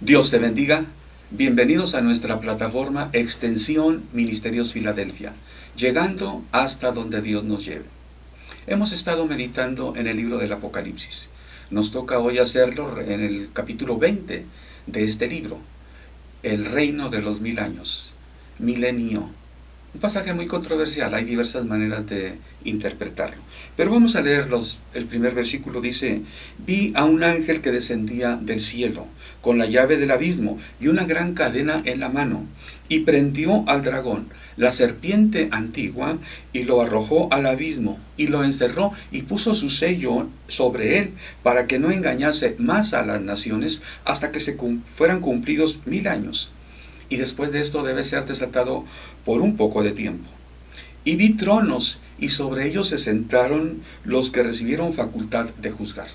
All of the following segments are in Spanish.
Dios te bendiga. Bienvenidos a nuestra plataforma Extensión Ministerios Filadelfia, llegando hasta donde Dios nos lleve. Hemos estado meditando en el libro del Apocalipsis. Nos toca hoy hacerlo en el capítulo 20 de este libro, el reino de los 1000 años, milenio. Un pasaje muy controversial, hay diversas maneras de interpretarlo. Pero vamos a leer el primer versículo. Dice: vi a un ángel que descendía del cielo, con la llave del abismo y una gran cadena en la mano, y prendió al dragón, la serpiente antigua, y lo arrojó al abismo, y lo encerró, y puso su sello sobre él, para que no engañase más a las naciones, hasta que fueran cumplidos 1000 años. Y después de esto debe ser desatado por un poco de tiempo. Y vi tronos, y sobre ellos se sentaron los que recibieron facultad de juzgar.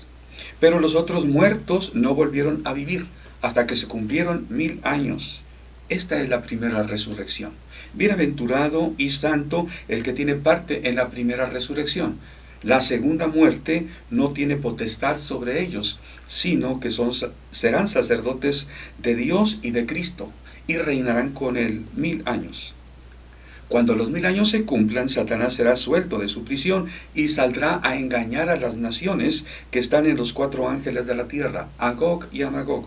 Pero los otros muertos no volvieron a vivir, hasta que se cumplieron 1000 años. Esta es la primera resurrección. Bienaventurado y santo el que tiene parte en la primera resurrección. La segunda muerte no tiene potestad sobre ellos, sino que serán sacerdotes de Dios y de Cristo, y reinarán con él 1000 años. Cuando los 1000 años se cumplan, Satanás será suelto de su prisión y saldrá a engañar a las naciones que están en los 4 ángeles de la tierra, a Gog y a Magog.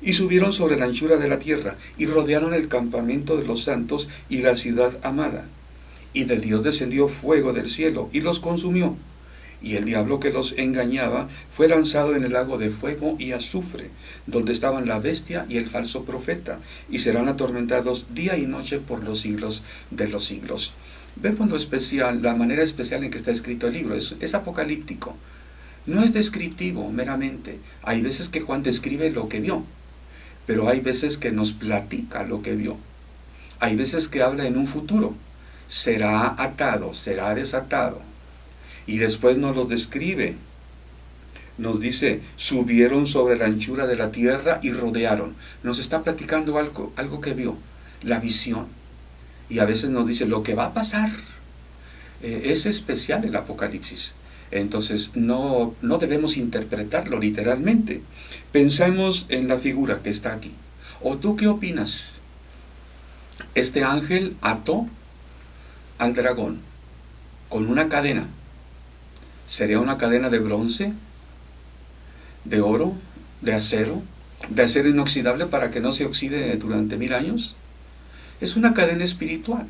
Y subieron sobre la anchura de la tierra, y rodearon el campamento de los santos y la ciudad amada. Y de Dios descendió fuego del cielo, y los consumió. Y el diablo que los engañaba fue lanzado en el lago de fuego y azufre, donde estaban la bestia y el falso profeta, y serán atormentados día y noche por los siglos de los siglos. Vemos lo especial, la manera especial en que está escrito el libro. Es apocalíptico. No es descriptivo meramente. Hay veces que Juan describe lo que vio, pero hay veces que nos platica lo que vio. Hay veces que habla en un futuro. Será atado, será desatado. Y después nos lo describe. Nos dice: subieron sobre la anchura de la tierra y rodearon. Nos está platicando algo que vio, la visión. Y a veces nos dice lo que va a pasar. Es especial el Apocalipsis. Entonces no debemos interpretarlo literalmente. Pensemos en la figura que está aquí. ¿O tú qué opinas? Este ángel ató al dragón con una cadena. ¿Sería una cadena de bronce, de oro, de acero inoxidable para que no se oxide durante 1000 años? Es una cadena espiritual.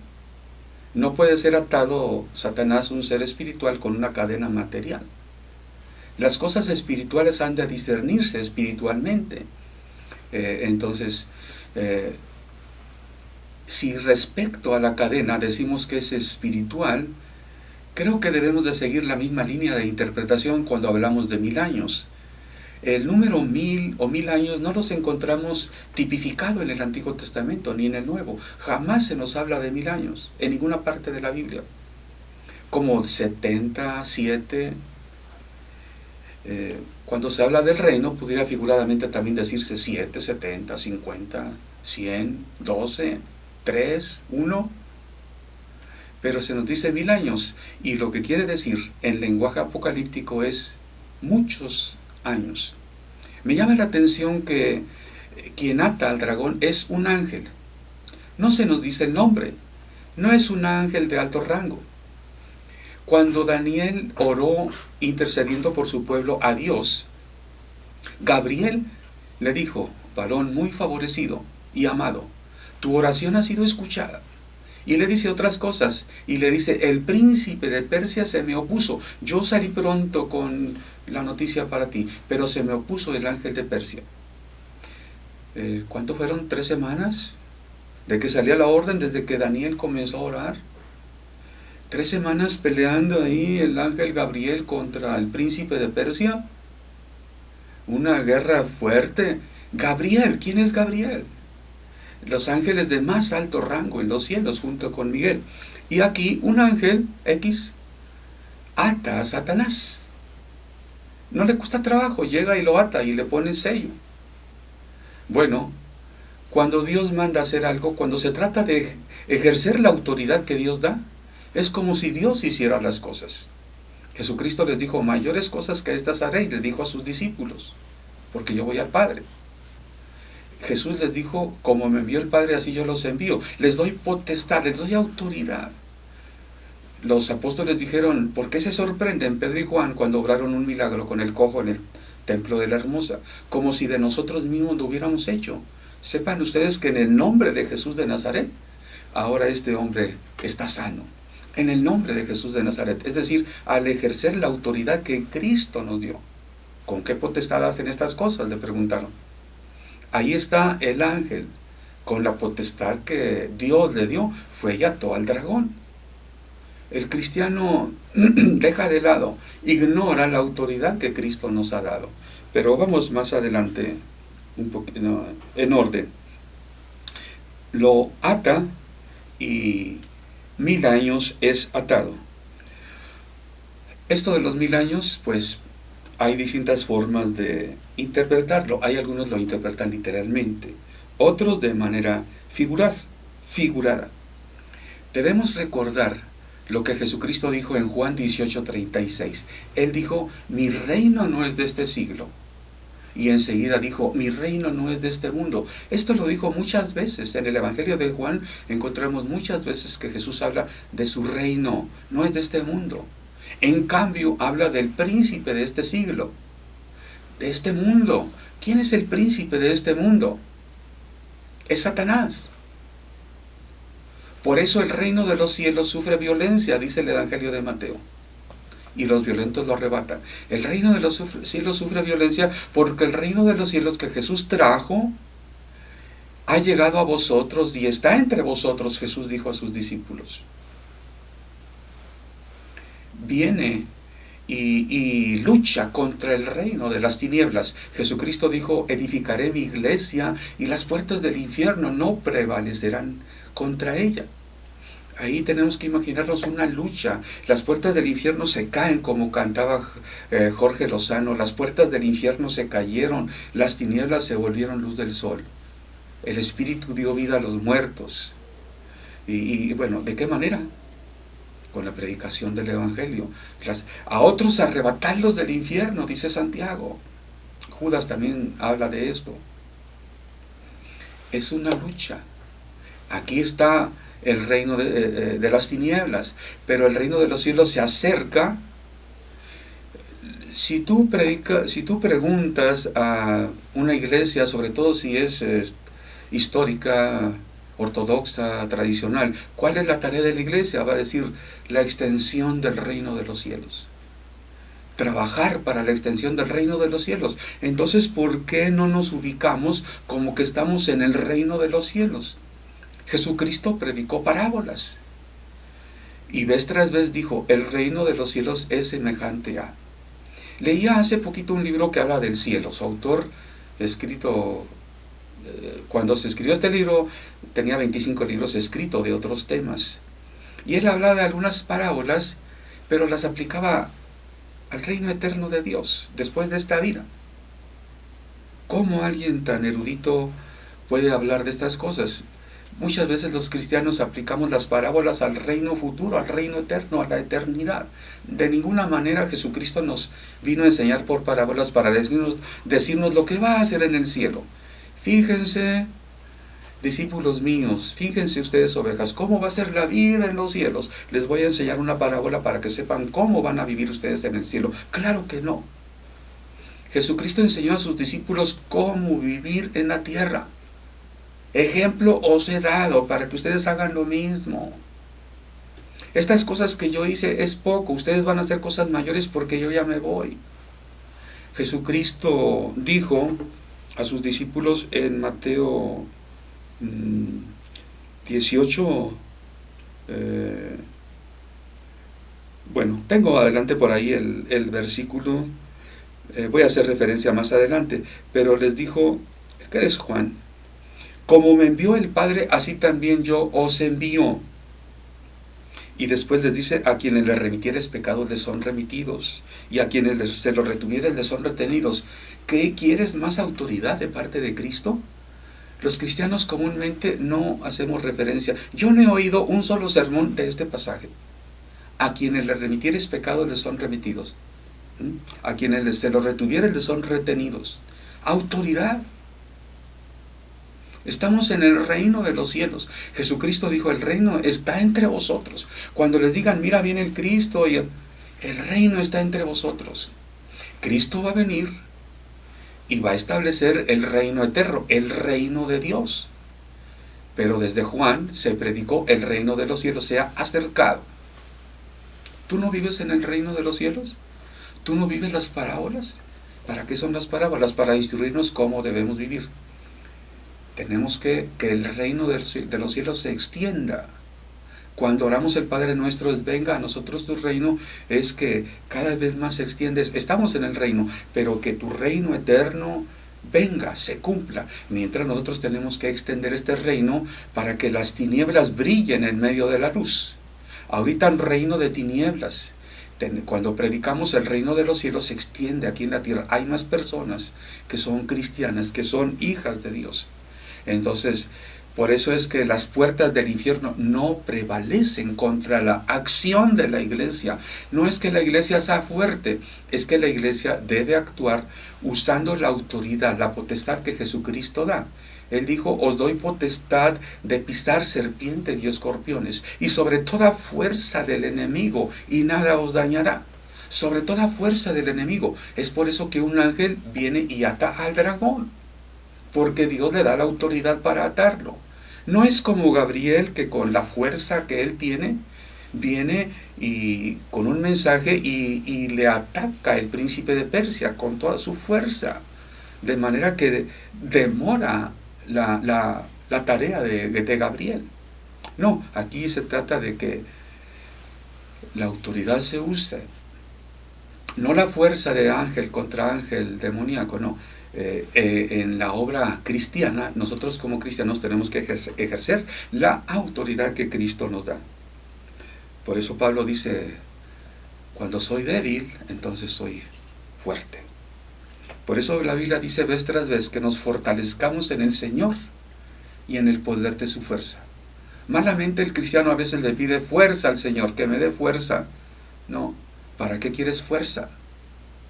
No puede ser atado Satanás, un ser espiritual, con una cadena material. Las cosas espirituales han de discernirse espiritualmente. Entonces, si respecto a la cadena decimos que es espiritual, creo que debemos de seguir la misma línea de interpretación cuando hablamos de 1000 años. El número 1000 o 1000 años no los encontramos tipificado en el Antiguo Testamento ni en el Nuevo. Jamás se nos habla de 1000 años en ninguna parte de la Biblia. Como 70, 7. Cuando se habla del reino, pudiera figuradamente también decirse 7, 70, 50, 100, 12, 3, 1. Pero se nos dice 1000 años, y lo que quiere decir en lenguaje apocalíptico es muchos años. Me llama la atención que quien ata al dragón es un ángel. No se nos dice el nombre, no es un ángel de alto rango. Cuando Daniel oró intercediendo por su pueblo a Dios, Gabriel le dijo: varón muy favorecido y amado, tu oración ha sido escuchada. Y le dice otras cosas, y le dice: el príncipe de Persia se me opuso. Yo salí pronto con la noticia para ti, pero se me opuso el ángel de Persia. ¿Cuánto fueron? 3 semanas de que salía la orden, desde que Daniel comenzó a orar. 3 semanas peleando ahí el ángel Gabriel contra el príncipe de Persia. Una guerra fuerte. Gabriel, ¿quién es Gabriel? Los ángeles de más alto rango en los cielos, junto con Miguel. Y aquí un ángel X ata a Satanás. No le cuesta trabajo, llega y lo ata y le pone sello. Bueno, cuando Dios manda hacer algo, cuando se trata de ejercer la autoridad que Dios da, es como si Dios hiciera las cosas. Jesucristo les dijo: mayores cosas que estas haréis, le dijo a sus discípulos, porque yo voy al Padre. Jesús les dijo, como me envió el Padre, así yo los envío. Les doy potestad, les doy autoridad. Los apóstoles dijeron, ¿por qué se sorprenden Pedro y Juan cuando obraron un milagro con el cojo en el templo de la Hermosa? Como si de nosotros mismos lo hubiéramos hecho. Sepan ustedes que en el nombre de Jesús de Nazaret, ahora este hombre está sano. En el nombre de Jesús de Nazaret. Es decir, al ejercer la autoridad que Cristo nos dio. ¿Con qué potestad hacen estas cosas?, le preguntaron. Ahí está el ángel, con la potestad que Dios le dio, fue y ató al dragón. El cristiano deja de lado, ignora la autoridad que Cristo nos ha dado. Pero vamos más adelante, un poquito en orden. Lo ata y 1000 años es atado. Esto de los 1000 años, pues hay distintas formas de interpretarlo. Hay algunos lo interpretan literalmente, otros de manera figurada. Debemos recordar lo que Jesucristo dijo en Juan 18:36. Él dijo, mi reino no es de este siglo. Y enseguida dijo, mi reino no es de este mundo. Esto lo dijo muchas veces. En el Evangelio de Juan encontramos muchas veces que Jesús habla de su reino, no es de este mundo. En cambio, habla del príncipe de este siglo, de este mundo. ¿Quién es el príncipe de este mundo? Es Satanás. Por eso el reino de los cielos sufre violencia, dice el Evangelio de Mateo, y los violentos lo arrebatan. El reino de los cielos sufre violencia porque el reino de los cielos que Jesús trajo ha llegado a vosotros y está entre vosotros, Jesús dijo a sus discípulos. Viene y lucha contra el reino de las tinieblas. Jesucristo dijo, edificaré mi iglesia y las puertas del infierno no prevalecerán contra ella. Ahí tenemos que imaginarnos una lucha. Las puertas del infierno se caen, como cantaba Jorge Lozano. Las puertas del infierno se cayeron, las tinieblas se volvieron luz del sol. El Espíritu dio vida a los muertos. Y bueno, ¿de qué manera? Con la predicación del Evangelio. A otros arrebatarlos del infierno, dice Santiago. Judas también habla de esto. Es una lucha. Aquí está el reino de las tinieblas, pero el reino de los cielos se acerca. Si tú preguntas a una iglesia, sobre todo si es histórica, ortodoxa, tradicional, ¿cuál es la tarea de la iglesia? Va a decir, la extensión del reino de los cielos. Trabajar para la extensión del reino de los cielos. Entonces, ¿por qué no nos ubicamos como que estamos en el reino de los cielos? Jesucristo predicó parábolas. Y vez tras vez dijo, el reino de los cielos es semejante a... Leía hace poquito un libro que habla del cielo. Su autor, escrito... Cuando se escribió este libro, tenía 25 libros escritos de otros temas. Y él hablaba de algunas parábolas, pero las aplicaba al reino eterno de Dios, después de esta vida. ¿Cómo alguien tan erudito puede hablar de estas cosas? Muchas veces los cristianos aplicamos las parábolas al reino futuro, al reino eterno, a la eternidad. De ninguna manera Jesucristo nos vino a enseñar por parábolas para decirnos lo que va a hacer en el cielo. Fíjense, discípulos míos, fíjense ustedes, ovejas, cómo va a ser la vida en los cielos. Les voy a enseñar una parábola para que sepan cómo van a vivir ustedes en el cielo. Claro que no. Jesucristo enseñó a sus discípulos cómo vivir en la tierra. Ejemplo os he dado para que ustedes hagan lo mismo. Estas cosas que yo hice es poco, ustedes van a hacer cosas mayores porque yo ya me voy. Jesucristo dijo a sus discípulos en Mateo 18, bueno, tengo adelante por ahí el versículo, voy a hacer referencia más adelante, pero les dijo, ¿qué eres Juan? Como me envió el Padre, así también yo os envío. Y después les dice, a quienes les remitieres pecados les son remitidos, y a quienes se los retuvieres les son retenidos. ¿Qué quieres más autoridad de parte de Cristo? Los cristianos comúnmente no hacemos referencia. Yo no he oído un solo sermón de este pasaje. A quienes les remitieres pecados les son remitidos. A quienes se los retuvieres les son retenidos. Autoridad. Estamos en el reino de los cielos. Jesucristo dijo, el reino está entre vosotros. Cuando les digan, mira, viene el Cristo, y el reino está entre vosotros. Cristo va a venir y va a establecer el reino eterno, el reino de Dios. Pero desde Juan se predicó, el reino de los cielos se ha acercado. ¿Tú no vives en el reino de los cielos? ¿Tú no vives las parábolas? ¿Para qué son las parábolas? Para instruirnos cómo debemos vivir. Tenemos que el reino de los cielos se extienda. Cuando oramos el Padre Nuestro es, venga a nosotros tu reino, es que cada vez más se extiende. Estamos en el reino, pero que tu reino eterno venga, se cumpla. Mientras nosotros tenemos que extender este reino para que las tinieblas brillen en medio de la luz. Ahorita el reino de tinieblas. Cuando predicamos el reino de los cielos se extiende aquí en la tierra. Hay más personas que son cristianas, que son hijas de Dios. Entonces, por eso es que las puertas del infierno no prevalecen contra la acción de la iglesia. No es que la iglesia sea fuerte, es que la iglesia debe actuar usando la autoridad, la potestad que Jesucristo da. Él dijo, os doy potestad de pisar serpientes y escorpiones, y sobre toda fuerza del enemigo, y nada os dañará. Sobre toda fuerza del enemigo. Es por eso que un ángel viene y ata al dragón, porque Dios le da la autoridad para atarlo. No es como Gabriel, que con la fuerza que él tiene, viene y con un mensaje y le ataca el príncipe de Persia con toda su fuerza, de manera que demora la tarea de Gabriel. No, aquí se trata de que la autoridad se use, no la fuerza de ángel contra ángel demoníaco, no. En la obra cristiana, nosotros como cristianos tenemos que ejercer la autoridad que Cristo nos da. Por eso Pablo dice, cuando soy débil, entonces soy fuerte. Por eso la Biblia dice vez tras vez que nos fortalezcamos en el Señor y en el poder de su fuerza. Malamente el cristiano a veces le pide fuerza al Señor, que me dé fuerza. No, ¿para qué quieres fuerza?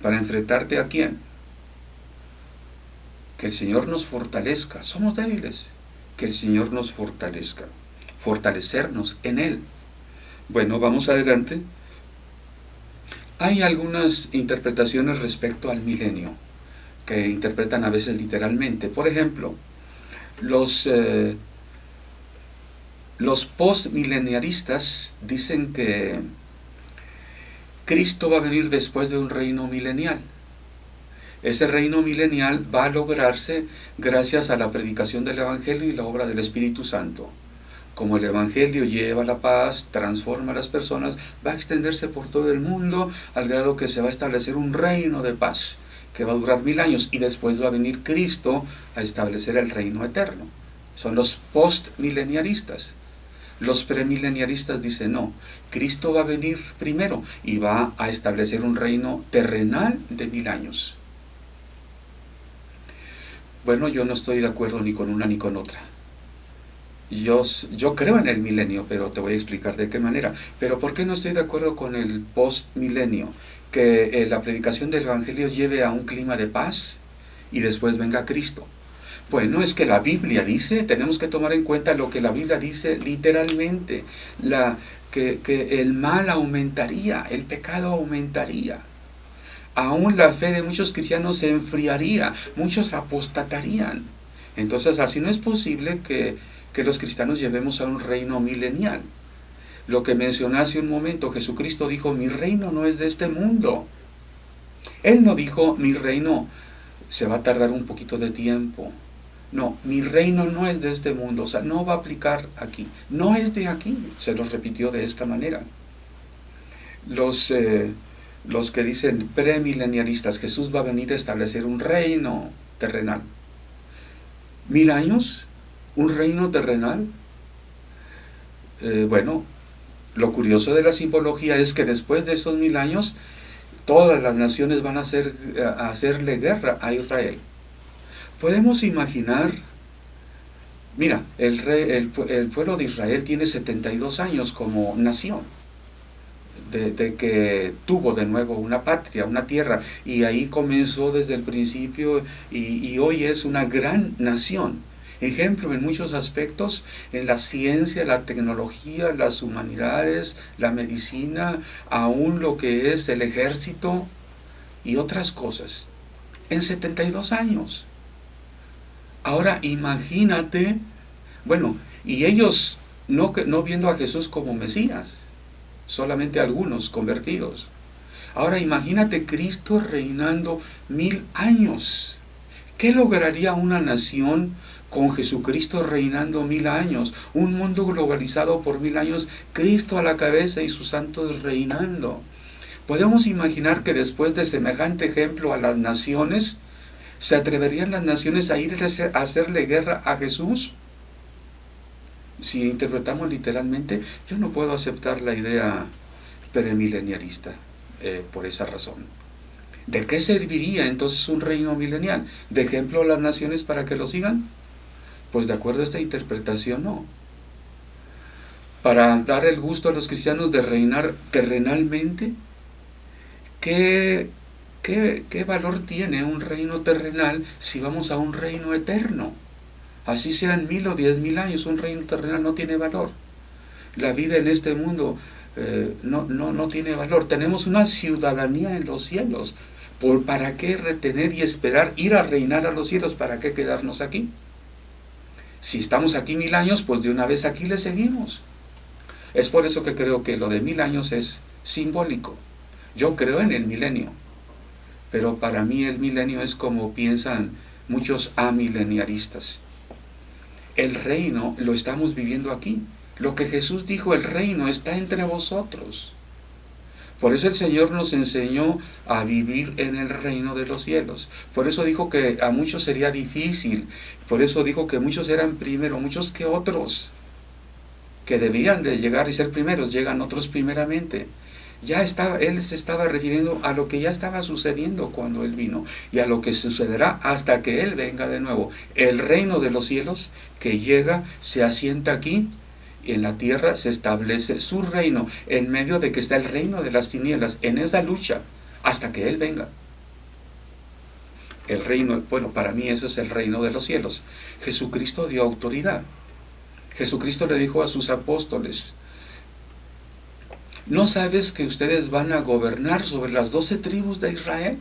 ¿Para enfrentarte a quién? Que el Señor nos fortalezca. Somos débiles. Que el Señor nos fortalezca. Fortalecernos en Él. Bueno, vamos adelante. Hay algunas interpretaciones respecto al milenio, que interpretan a veces literalmente. Por ejemplo, los postmileniaristas dicen que Cristo va a venir después de un reino milenial. Ese reino milenial va a lograrse gracias a la predicación del Evangelio y la obra del Espíritu Santo. Como el Evangelio lleva la paz, transforma a las personas, va a extenderse por todo el mundo al grado que se va a establecer un reino de paz que va a durar 1000 años, y después va a venir Cristo a establecer el reino eterno. Son los postmileniaristas. Los premileniaristas dicen no, Cristo va a venir primero y va a establecer un reino terrenal de 1000 años. Bueno, yo no estoy de acuerdo ni con una ni con otra. Yo creo en el milenio, pero te voy a explicar de qué manera. Pero ¿por qué no estoy de acuerdo con el postmilenio? Que la predicación del Evangelio lleve a un clima de paz y después venga Cristo. Bueno, es que la Biblia dice, tenemos que tomar en cuenta lo que la Biblia dice literalmente, que el mal aumentaría, el pecado aumentaría. Aún la fe de muchos cristianos se enfriaría, muchos apostatarían. Entonces así no es posible que los cristianos llevemos a un reino milenial. Lo que mencioné hace un momento, Jesucristo dijo, mi reino no es de este mundo. Él no dijo, mi reino se va a tardar un poquito de tiempo. No, mi reino no es de este mundo, o sea, no va a aplicar aquí. No es de aquí, se los repitió de esta manera. Los que dicen premileniaristas, Jesús va a venir a establecer un reino terrenal. 1000 años, un reino terrenal. Bueno, lo curioso de la simbología es que después de esos 1000 años, todas las naciones van a hacerle guerra a Israel. Podemos imaginar, mira, el pueblo de Israel tiene 72 años como nación, de que tuvo de nuevo una patria, una tierra, y ahí comenzó desde el principio, y hoy es una gran nación. ejemplo en muchos aspectos, en la ciencia, la tecnología, las humanidades, la medicina, aún lo que es el ejército y otras cosas, en 72 años. Ahora imagínate, bueno, y ellos no viendo a Jesús como Mesías, solamente algunos convertidos. Ahora imagínate Cristo reinando 1000 años. ¿Qué lograría una nación con Jesucristo reinando 1000 años? Un mundo globalizado por 1000 años, Cristo a la cabeza y sus santos reinando. ¿Podemos imaginar que después de semejante ejemplo a las naciones, se atreverían las naciones a ir a hacerle guerra a Jesús? Si interpretamos literalmente, yo no puedo aceptar la idea premilenialista por esa razón. ¿De qué serviría entonces un reino milenial? ¿De ejemplo a las naciones para que lo sigan? Pues de acuerdo a esta interpretación, no. Para dar el gusto a los cristianos de reinar terrenalmente, ¿qué valor tiene un reino terrenal si vamos a un reino eterno? Así sean 1000 o 10.000 años, un reino terrenal no tiene valor. La vida en este mundo no tiene valor. Tenemos una ciudadanía en los cielos. ¿Para qué retener y esperar ir a reinar a los cielos? ¿Para qué quedarnos aquí? Si estamos aquí 1000 años, pues de una vez aquí le seguimos. Es por eso que creo que lo de 1000 años es simbólico. Yo creo en el milenio, pero para mí el milenio es como piensan muchos amileniaristas. El reino lo estamos viviendo aquí. Lo que Jesús dijo, el reino está entre vosotros. Por eso el Señor nos enseñó a vivir en el reino de los cielos. Por eso dijo que a muchos sería difícil. Por eso dijo que muchos eran primero, muchos que otros. Que debían de llegar y ser primeros, llegan otros primeramente. Él se estaba refiriendo a lo que ya estaba sucediendo cuando Él vino y a lo que sucederá hasta que Él venga de nuevo. El reino de los cielos que llega, se asienta aquí y en la tierra se establece su reino, en medio de que está el reino de las tinieblas, en esa lucha hasta que Él venga. El reino, bueno, para mí eso es el reino de los cielos. Jesucristo dio autoridad. Jesucristo le dijo a sus apóstoles: ¿no sabes que ustedes van a gobernar sobre las 12 tribus de Israel?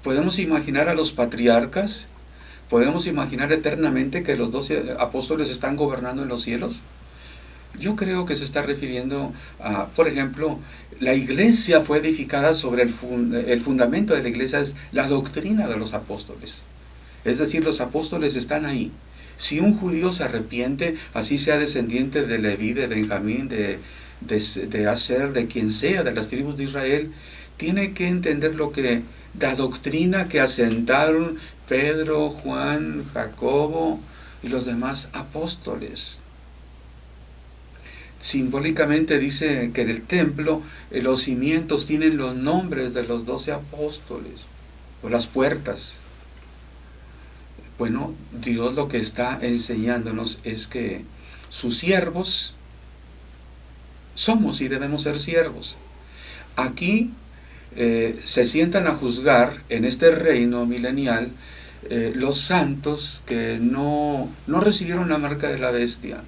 ¿Podemos imaginar a los patriarcas? ¿Podemos imaginar eternamente que los 12 apóstoles están gobernando en los cielos? Yo creo que se está refiriendo a, por ejemplo, la iglesia fue edificada sobre el fundamento de la iglesia es la doctrina de los apóstoles. Es decir, los apóstoles están ahí. Si un judío se arrepiente, así sea descendiente de Leví, de Benjamín, de Aser, de quien sea, de las tribus de Israel, tiene que entender la doctrina que asentaron Pedro, Juan, Jacobo y los demás apóstoles. Simbólicamente dice que en el templo los cimientos tienen los nombres de los 12 apóstoles, o las puertas. Bueno, Dios lo que está enseñándonos es que sus siervos somos y debemos ser siervos. Aquí se sientan a juzgar en este reino milenial los santos que no recibieron la marca de la bestia.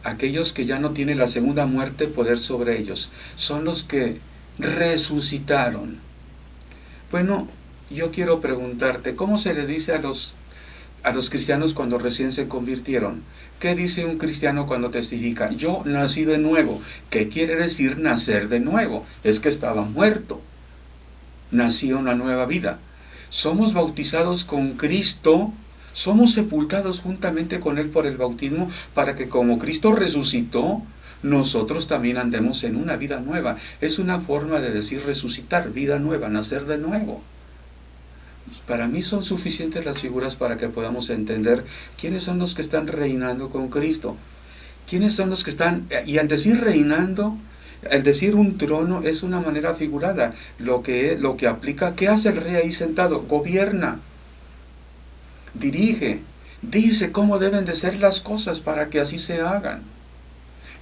Aquellos que ya no tienen la segunda muerte poder sobre ellos. Son los que resucitaron. Bueno, yo quiero preguntarte, ¿cómo se le dice a los cristianos cuando recién se convirtieron? ¿Qué dice un cristiano cuando testifica? Yo nací de nuevo. ¿Qué quiere decir nacer de nuevo? Es que estaba muerto. Nací una nueva vida. Somos bautizados con Cristo, somos sepultados juntamente con Él por el bautismo, para que como Cristo resucitó, nosotros también andemos en una vida nueva. Es una forma de decir resucitar, vida nueva, nacer de nuevo. Para mí son suficientes las figuras para que podamos entender quiénes son los que están reinando con Cristo. Quiénes son los que están, y al decir reinando, al decir un trono es una manera figurada. Lo que aplica, ¿qué hace el rey ahí sentado? Gobierna, dirige, dice cómo deben de ser las cosas para que así se hagan.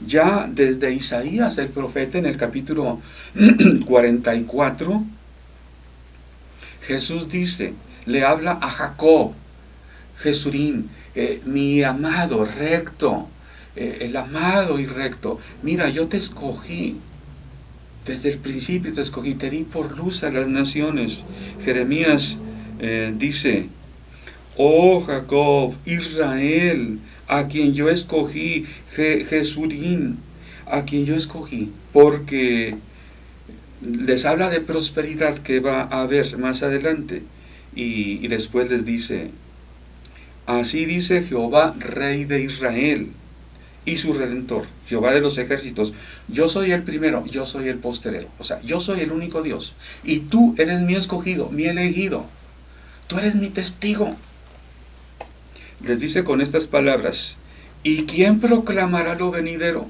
Ya desde Isaías el profeta en el capítulo 44, Jesús dice, le habla a Jacob, Jesurín, mi amado recto, el amado y recto, mira, yo te escogí, desde el principio te escogí, te di por luz a las naciones. Jeremías dice, oh Jacob, Israel, a quien yo escogí, Jesurín, a quien yo escogí, porque les habla de prosperidad que va a haber más adelante, y después les dice, así dice Jehová, Rey de Israel, y su Redentor, Jehová de los ejércitos, yo soy el primero, yo soy el postrero, o sea, yo soy el único Dios, y tú eres mi escogido, mi elegido, tú eres mi testigo. Les dice con estas palabras, ¿y quién proclamará lo venidero?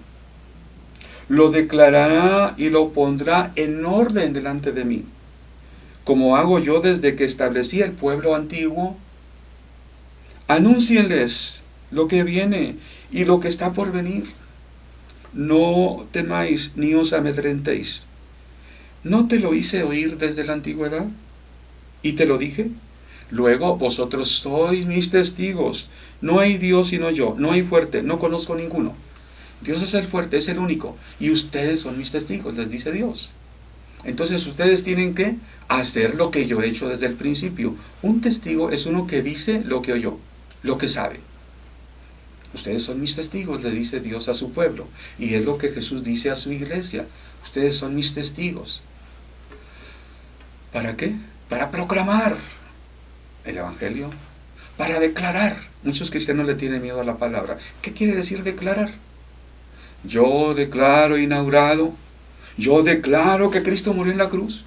Lo declarará y lo pondrá en orden delante de mí, como hago yo desde que establecí el pueblo antiguo. Anúncienles lo que viene y lo que está por venir. No temáis ni os amedrentéis. ¿No te lo hice oír desde la antigüedad? ¿Y te lo dije? Luego vosotros sois mis testigos. No hay Dios sino yo, no hay fuerte, no conozco ninguno. Dios es el fuerte, es el único, y ustedes son mis testigos, les dice Dios. Entonces ustedes tienen que hacer lo que yo he hecho desde el principio. Un testigo es uno que dice lo que oyó, lo que sabe. Ustedes son mis testigos, le dice Dios a su pueblo, y es lo que Jesús dice a su iglesia. Ustedes son mis testigos. ¿Para qué? Para proclamar el Evangelio, para declarar. Muchos cristianos le tienen miedo a la palabra. ¿Qué quiere decir declarar? Yo declaro inaugurado, yo declaro que Cristo murió en la cruz.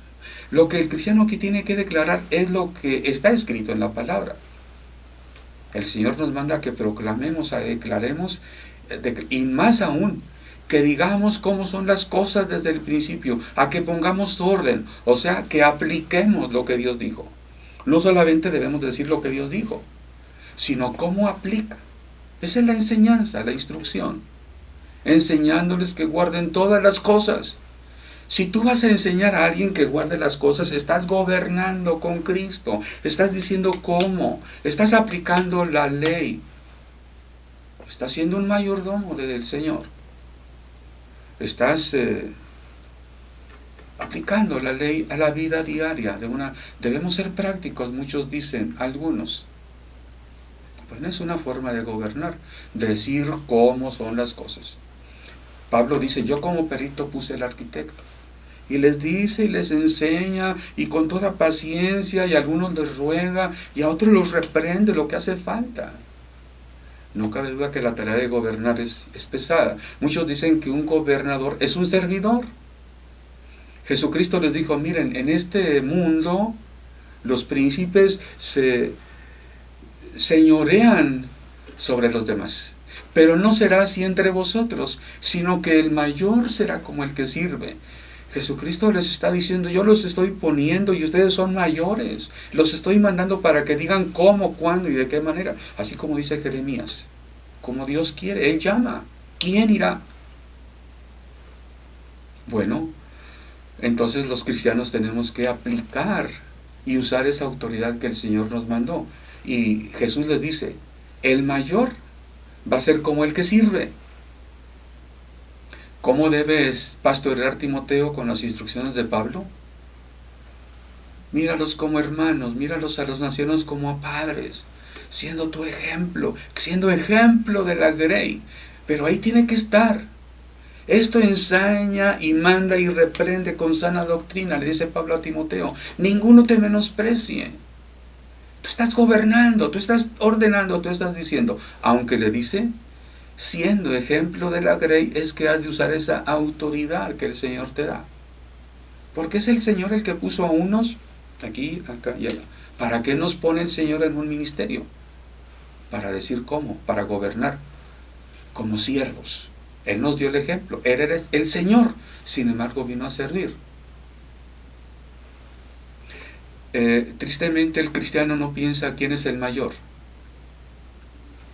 Lo que el cristiano aquí tiene que declarar es lo que está escrito en la palabra. El Señor nos manda que proclamemos, a declaremos, y más aún, que digamos cómo son las cosas desde el principio, a que pongamos orden, o sea, que apliquemos lo que Dios dijo. No solamente debemos decir lo que Dios dijo, sino cómo aplica. Esa es la enseñanza, la instrucción. Enseñándoles que guarden todas las cosas. Si tú vas a enseñar a alguien que guarde las cosas, estás gobernando con Cristo, estás diciendo cómo, estás aplicando la ley, estás siendo un mayordomo del Señor, estás aplicando la ley a la vida diaria. Debemos ser prácticos, muchos dicen, algunos. Bueno, es una forma de gobernar, decir cómo son las cosas. Pablo dice, yo como perito puse el arquitecto. Y les dice y les enseña, y con toda paciencia, y a algunos les ruega, y a otros los reprende lo que hace falta. No cabe duda que la tarea de gobernar es pesada. Muchos dicen que un gobernador es un servidor. Jesucristo les dijo, miren, en este mundo los príncipes se señorean sobre los demás. Pero no será así entre vosotros, sino que el mayor será como el que sirve. Jesucristo les está diciendo, yo los estoy poniendo y ustedes son mayores. Los estoy mandando para que digan cómo, cuándo y de qué manera. Así como dice Jeremías, como Dios quiere, Él llama. ¿Quién irá? Bueno, entonces los cristianos tenemos que aplicar y usar esa autoridad que el Señor nos mandó. Y Jesús les dice, el mayor va a ser como el que sirve. ¿Cómo debes pastorear Timoteo con las instrucciones de Pablo? Míralos como hermanos, míralos a los ancianos como a padres, siendo tu ejemplo, siendo ejemplo de la grey. Pero ahí tiene que estar. Esto enseña y manda y reprende con sana doctrina, le dice Pablo a Timoteo. Ninguno te menosprecie. Tú estás gobernando, tú estás ordenando, tú estás diciendo, aunque le dice, siendo ejemplo de la grey, es que has de usar esa autoridad que el Señor te da. Porque es el Señor el que puso a unos, aquí, acá y allá. ¿Para qué nos pone el Señor en un ministerio? Para decir cómo, para gobernar, como siervos. Él nos dio el ejemplo, Él era el Señor, sin embargo vino a servir. Tristemente el cristiano no piensa quién es el mayor,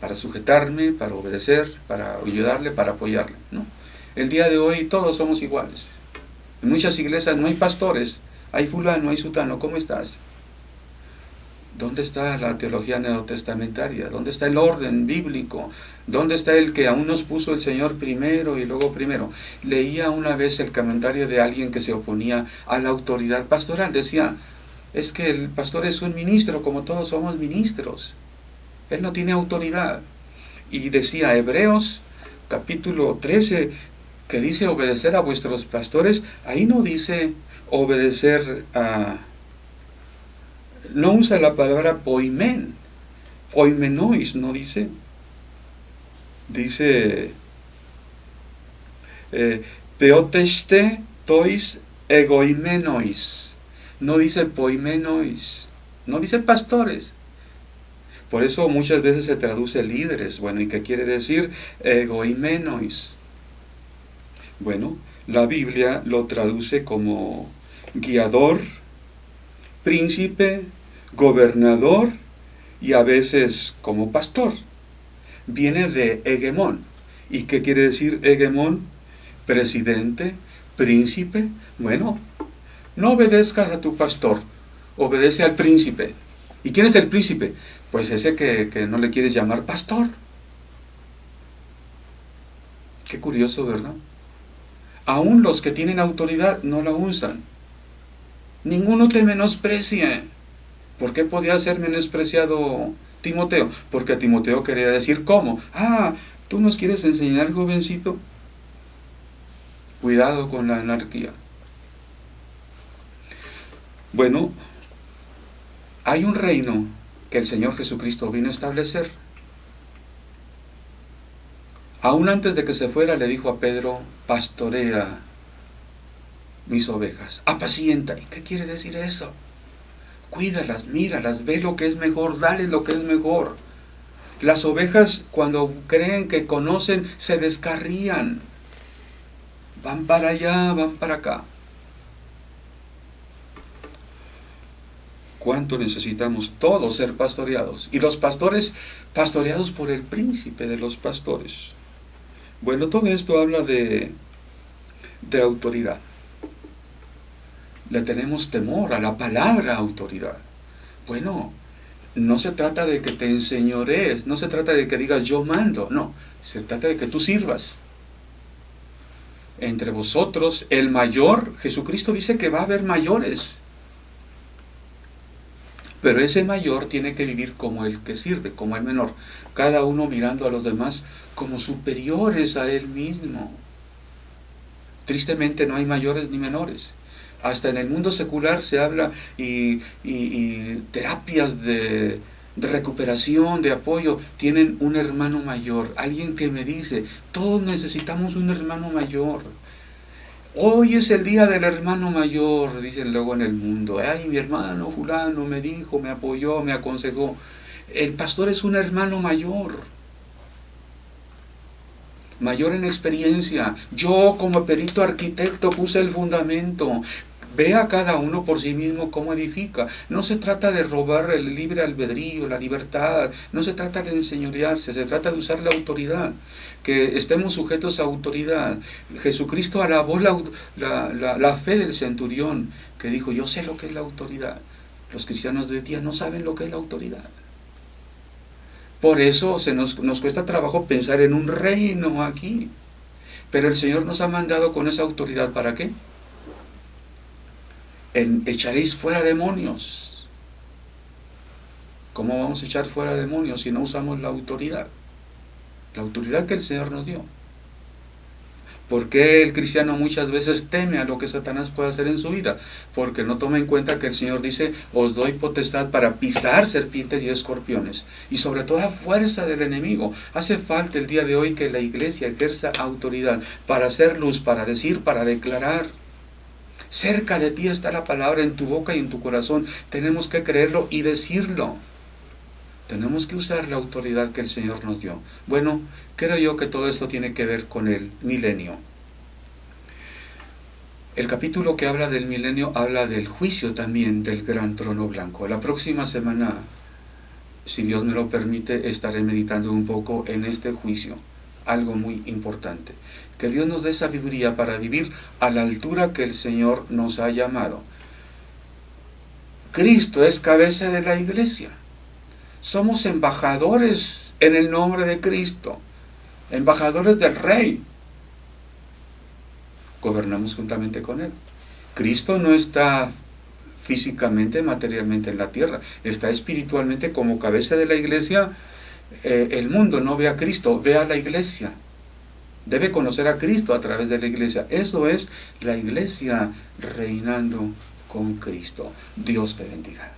para sujetarme, para obedecer, para ayudarle, para apoyarle, ¿no? El día de hoy todos somos iguales. En muchas iglesias no hay pastores, hay fulano, hay sutano, ¿cómo estás? ¿Dónde está la teología neotestamentaria? ¿Dónde está el orden bíblico? ¿Dónde está el que aún nos puso el Señor primero y luego primero? Leía una vez el comentario de alguien que se oponía a la autoridad pastoral. Decía, es que el pastor es un ministro, como todos somos ministros. Él no tiene autoridad. Y decía, Hebreos capítulo 13, que dice obedecer a vuestros pastores, ahí no dice obedecer a... No usa la palabra poimenois, no dice. Dice, peoteste tois egoimenois. No dice poimenois, no dice pastores. Por eso muchas veces se traduce líderes. Bueno, ¿y qué quiere decir egoimenois? Bueno, la Biblia lo traduce como guiador, príncipe, gobernador y a veces como pastor. Viene de hegemón. ¿Y qué quiere decir hegemón? Presidente, príncipe. Bueno, no obedezcas a tu pastor, obedece al príncipe. ¿Y quién es el príncipe? Pues ese que no le quieres llamar pastor. Qué curioso, ¿verdad? Aún los que tienen autoridad no la usan. Ninguno te menosprecie. ¿Por qué podía ser menospreciado Timoteo? Porque a Timoteo quería decir ¿cómo? Ah, ¿tú nos quieres enseñar, jovencito? Cuidado con la anarquía. Bueno, hay un reino que el Señor Jesucristo vino a establecer. Aún antes de que se fuera le dijo a Pedro, pastorea mis ovejas, apacienta. ¿Y qué quiere decir eso? Cuídalas, míralas, ve lo que es mejor, dale lo que es mejor. Las ovejas cuando creen que conocen se descarrían. Van para allá, van para acá. ¿Cuánto necesitamos todos ser pastoreados? Y los pastores pastoreados por el príncipe de los pastores. Bueno, todo esto habla de autoridad. Le tenemos temor a la palabra autoridad. Bueno, no se trata de que te enseñorees, no se trata de que digas yo mando, no, se trata de que tú sirvas. Entre vosotros, el mayor, Jesucristo dice que va a haber mayores. Pero ese mayor tiene que vivir como el que sirve, como el menor. Cada uno mirando a los demás como superiores a él mismo. Tristemente no hay mayores ni menores. Hasta en el mundo secular se habla y terapias de recuperación, de apoyo, tienen un hermano mayor. Alguien que me dice, todos necesitamos un hermano mayor. Hoy es el día del hermano mayor, dicen luego en el mundo. Ay, mi hermano fulano me dijo, me apoyó, me aconsejó. El pastor es un hermano mayor. Mayor en experiencia. Yo como perito arquitecto puse el fundamento. Ve a cada uno por sí mismo cómo edifica. No se trata de robar el libre albedrío, la libertad. No se trata de enseñorearse, se trata de usar la autoridad. Que estemos sujetos a autoridad. Jesucristo alabó la fe del centurión, que dijo, yo sé lo que es la autoridad. Los cristianos de hoy día no saben lo que es la autoridad. Por eso nos cuesta trabajo pensar en un reino aquí. Pero el Señor nos ha mandado con esa autoridad, ¿para qué? Echaréis fuera demonios. ¿Cómo vamos a echar fuera demonios si no usamos la autoridad? La autoridad que el Señor nos dio. ¿Por qué el cristiano muchas veces teme a lo que Satanás puede hacer en su vida? Porque no toma en cuenta que el Señor dice, os doy potestad para pisar serpientes y escorpiones, y sobre toda fuerza del enemigo. Hace falta el día de hoy que la iglesia ejerza autoridad para hacer luz, para decir, para declarar. Cerca de ti está la palabra, en tu boca y en tu corazón. Tenemos que creerlo y decirlo. Tenemos que usar la autoridad que el Señor nos dio. Bueno, creo yo que todo esto tiene que ver con el milenio. El capítulo que habla del milenio habla del juicio también del gran trono blanco. La próxima semana, si Dios me lo permite, estaré meditando un poco en este juicio. Algo muy importante. Que Dios nos dé sabiduría para vivir a la altura que el Señor nos ha llamado. Cristo es cabeza de la iglesia. Somos embajadores en el nombre de Cristo, embajadores del Rey. Gobernamos juntamente con Él. Cristo no está físicamente, materialmente en la tierra, está espiritualmente como cabeza de la iglesia. El mundo no ve a Cristo, ve a la iglesia. Debe conocer a Cristo a través de la iglesia. Eso es la iglesia reinando con Cristo. Dios te bendiga.